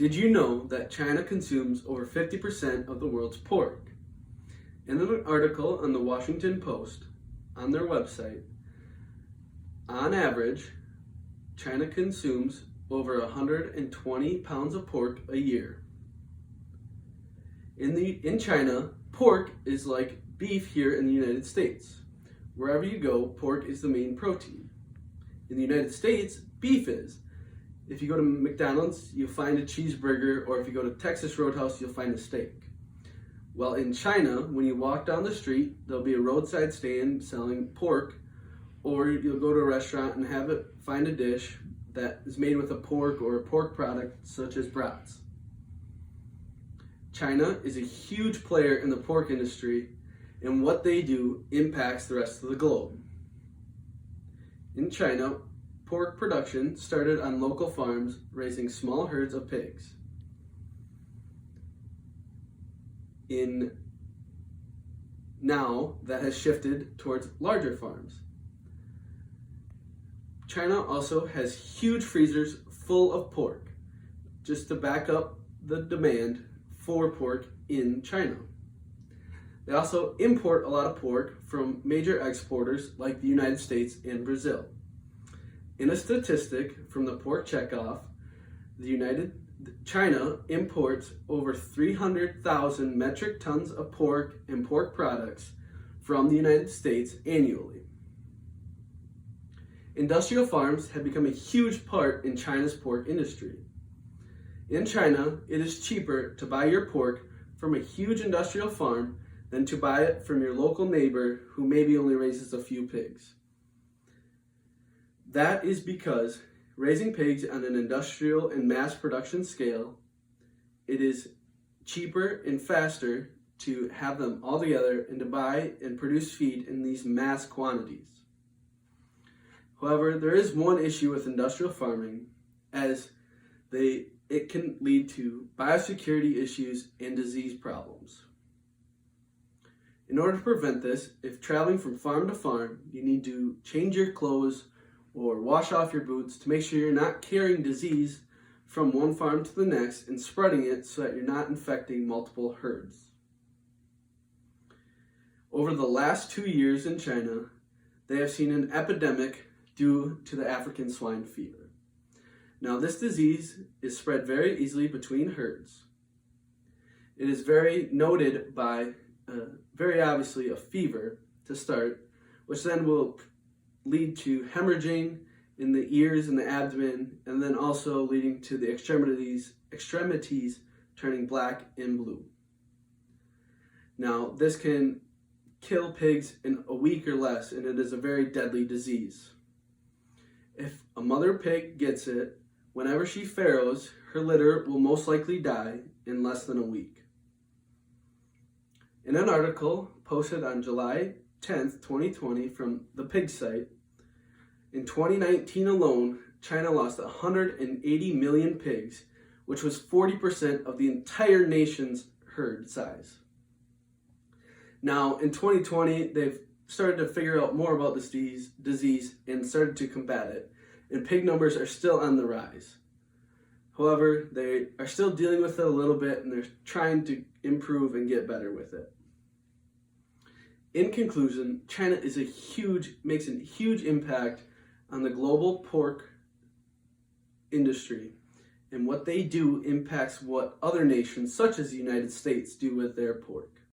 Did you know that China consumes over 50% of the world's pork? In an article on the Washington Post on their website, on average, China consumes over 120 pounds of pork a year. In China, pork is like beef here in the United States. Wherever you go, pork is the main protein. In the United States, beef is. If you go to McDonald's, you'll find a cheeseburger, or if you go to Texas Roadhouse, you'll find a steak. Well, in China, when you walk down the street, there'll be a roadside stand selling pork, or you'll go to a restaurant and find a dish that is made with a pork or a pork product such as brats. China is a huge player in the pork industry, and what they do impacts the rest of the globe. In China, pork production started on local farms raising small herds of pigs. Now that has shifted towards larger farms. China also has huge freezers full of pork, just to back up the demand for pork in China. They also import a lot of pork from major exporters like the United States and Brazil. In a statistic from the Pork Checkoff, China imports over 300,000 metric tons of pork and pork products from the United States annually. Industrial farms have become a huge part in China's pork industry. In China, it is cheaper to buy your pork from a huge industrial farm than to buy it from your local neighbor who maybe only raises a few pigs. That is because raising pigs on an industrial and mass production scale, it is cheaper and faster to have them all together and to buy and produce feed in these mass quantities. However, there is one issue with industrial farming, as it can lead to biosecurity issues and disease problems. In order to prevent this, if traveling from farm to farm, you need to change your clothes or wash off your boots to make sure you're not carrying disease from one farm to the next and spreading it so that you're not infecting multiple herds. Over the last 2 years in China, they have seen an epidemic due to the African swine fever. Now, this disease is spread very easily between herds. It is very noted by very obviously a fever to start, which then will lead to hemorrhaging in the ears and the abdomen, and then also leading to the extremities turning black and blue. Now, this can kill pigs in a week or less, and it is a very deadly disease. If a mother pig gets it, whenever she farrows, her litter will most likely die in less than a week. In an article posted on July 10th, 2020 from the Pig Site, in 2019 alone, China lost 180 million pigs, which was 40% of the entire nation's herd size. Now, in 2020, they've started to figure out more about this disease and started to combat it, and pig numbers are still on the rise. However, they are still dealing with it a little bit, and they're trying to improve and get better with it. In conclusion, China makes a huge impact on the global pork industry, and what they do impacts what other nations, such as the United States, do with their pork.